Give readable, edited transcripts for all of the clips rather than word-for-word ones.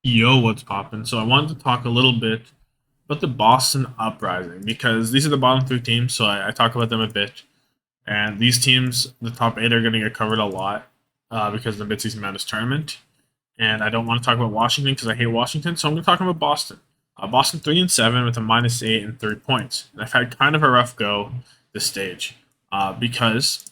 Yo, what's poppin'? So I wanted to talk a little bit about the Boston Uprising because these are the bottom three teams, so I talk about them a bit. And these teams, the top eight, are going to get covered a lot because of the midseason Madness tournament. And I don't want to talk about Washington because I hate Washington, so I'm going to talk about Boston. Boston 3-7 with a -8 and 3 points. And I've had kind of a rough go this stage because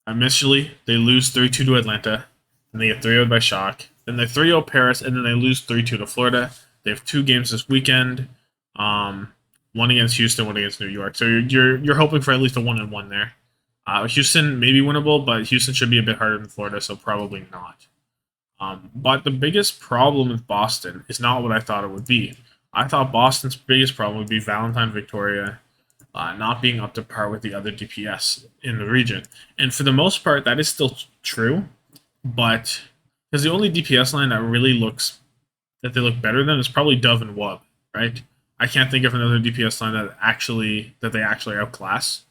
initially they lose 3-2 to Atlanta, then they get 3-0 by Shock, then they 3-0 Paris, and then they lose 3-2 to Florida. They have two games this weekend, um, one against Houston, one against New York. So you're hoping for at least a 1-1 there. Houston may be winnable, but Houston should be a bit harder than Florida, so probably not. But the biggest problem with Boston is not what I thought it would be. I thought Boston's biggest problem would be Valentine Victoria not being up to par with the other DPS in the region. And for the most part, that is still true. But because the only DPS line that really looks that they look better than is probably Dove and Wub, right? I can't think of another DPS line that they actually outclass.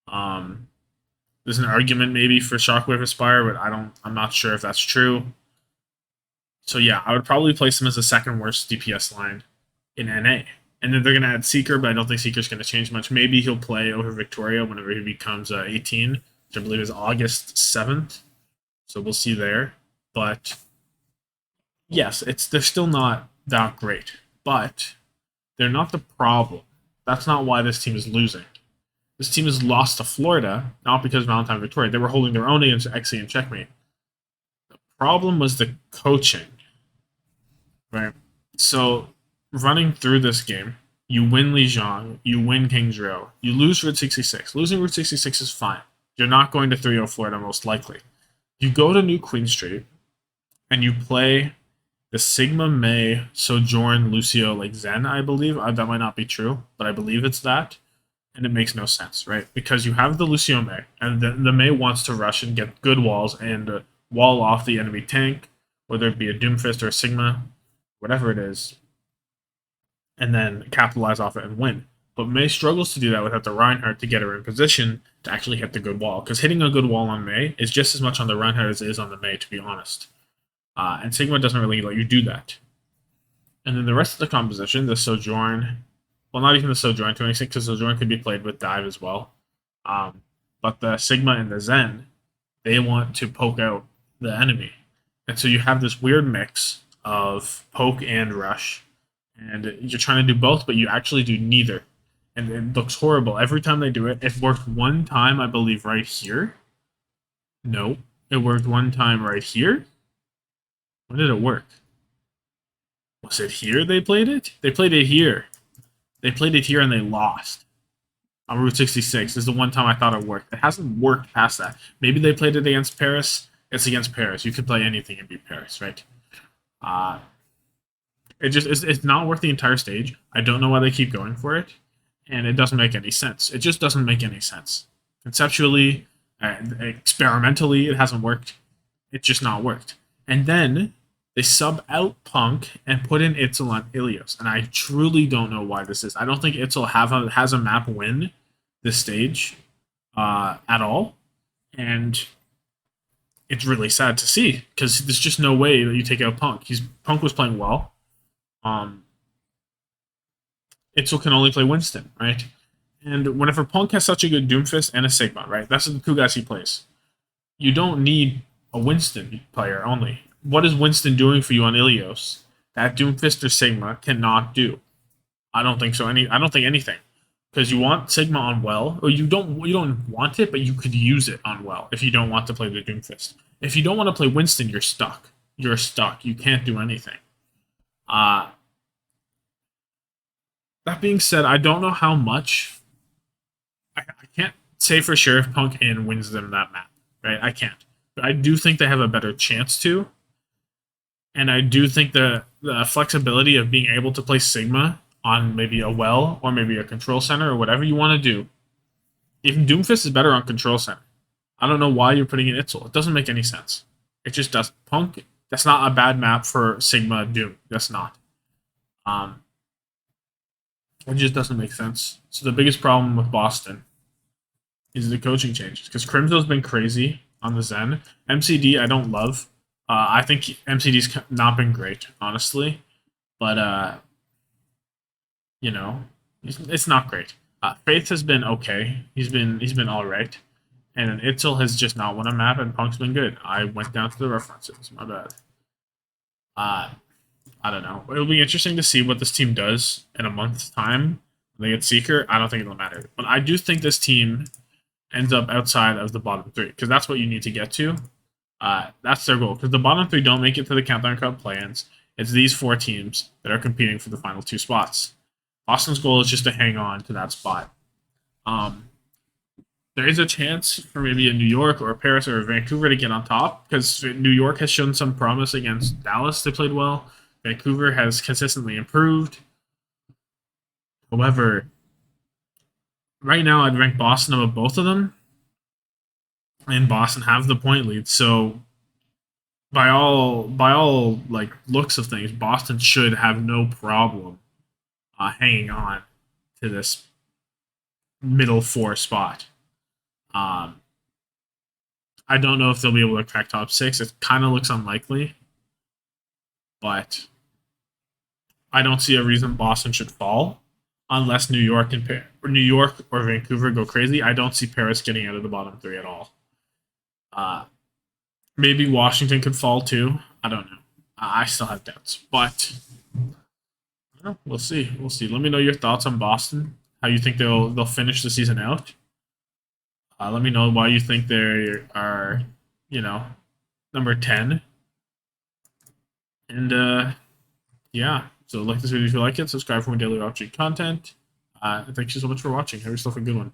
Um, there's an argument maybe for Shockwave Aspire, but I'm not sure if that's true. So yeah, I would probably place them as the second worst DPS line in NA. And then they're going to add Seeker, but I don't think Seeker's going to change much. Maybe he'll play over Victoria whenever he becomes 18, which I believe is August 7th. So we'll see there. But yes, they're still not that great. But they're not the problem. That's not why this team is losing. This team has lost to Florida, not because of Valentine Victoria. They were holding their own against XE and Checkmate. The problem was the coaching. Right? So running through this game, you win Lijiang, you win King's Row, you lose Route 66. Losing Route 66 is fine. You're not going to 3-0 Florida most likely. You go to New Queen Street and you play the Sigma, May, Sojourn, Lucio, like Zen, I believe. That might not be true, but I believe it's that. And it makes no sense, right? Because you have the Lucio May, and the May wants to rush and get good walls and wall off the enemy tank, whether it be a Doomfist or a Sigma, whatever it is, and then capitalize off it and win. But May struggles to do that without the Reinhardt to get her in position to actually hit the good wall. Because hitting a good wall on May is just as much on the Reinhardt as it is on the May, to be honest. And Sigma doesn't really let you do that. And then the rest of the composition, the Sojourn, well, not even the Sojourn to an extent, because Sojourn could be played with Dive as well. But the Sigma and the Zen, they want to poke out the enemy. And so you have this weird mix of poke and rush. And you're trying to do both, but you actually do neither. And it looks horrible. Every time they do it, it worked one time, I believe, right here. No, it worked one time right here. When did it work? Was it here they played it? They played it here. They played it here and they lost. On Route 66 is the one time I thought it worked. It hasn't worked past that. Maybe they played it against Paris. It's against Paris. You could play anything and beat Paris, right? It's not worth the entire stage. I don't know why they keep going for it, and it doesn't make any sense. It just doesn't make any sense. Conceptually, experimentally, it hasn't worked. It's just not worked. And then they sub out Punk and put in Itzel on Ilios, and I truly don't know why this is. I don't think Itzel has a map win this stage at all, and it's really sad to see because there's just no way that you take out Punk. Punk was playing well. Itzel can only play Winston, right? And whenever Punk has such a good Doomfist and a Sigma, right? That's the two guys he plays. You don't need a Winston player only. What is Winston doing for you on Ilios that Doomfist or Sigma cannot do? I don't think so. I don't think anything. Because you want Sigma on well, or you don't want it, but you could use it on well if you don't want to play the Doomfist. If you don't want to play Winston, you're stuck. You're stuck. You can't do anything. That being said, I don't know how much. I can't say for sure if Punk In wins them that map, right? I can't. But I do think they have a better chance to. And I do think the flexibility of being able to play Sigma on maybe a well or maybe a control center or whatever you want to do. Even Doomfist is better on control center. I don't know why you're putting in Itzel. It doesn't make any sense. It just doesn't. Punk, that's not a bad map for Sigma Doom. That's not. It just doesn't make sense. So the biggest problem with Boston is the coaching changes because Crimso's been crazy on the Zen. MCD I don't love. I think MCD's not been great, honestly, but you know, it's not great. Faith has been okay. He's been all right, and Itzel has just not won a map, and Punk's been good. I went down to the references. My bad. Uh, I don't know. It'll be interesting to see what this team does in a month's time. When they get Seeker. I don't think it'll matter, but I do think this team ends up outside of the bottom three because that's what you need to get to. That's their goal because the bottom three don't make it to the Countdown Cup play-ins. It's these four teams that are competing for the final two spots. Boston's goal is just to hang on to that spot. Um, there is a chance for maybe a New York or a Paris or a Vancouver to get on top because New York has shown some promise against Dallas. They played well. Vancouver has consistently improved. However, right now I'd rank Boston above both of them, and Boston have the point lead. So by all like looks of things, Boston should have no problem hanging on to this middle four spot. Um, I don't know if they'll be able to crack top six. It kind of looks unlikely, but I don't see a reason Boston should fall unless New York or Vancouver go crazy. I don't see Paris getting out of the bottom three at all. Uh, Maybe Washington could fall too. I don't know. I still have doubts, but we'll see. We'll see. Let me know your thoughts on Boston. How you think they'll finish the season out? Let me know why you think they are, you know, number 10. And yeah, so like this video if you like it, subscribe for more daily RG content. Thank you so much for watching. Have yourself a good one.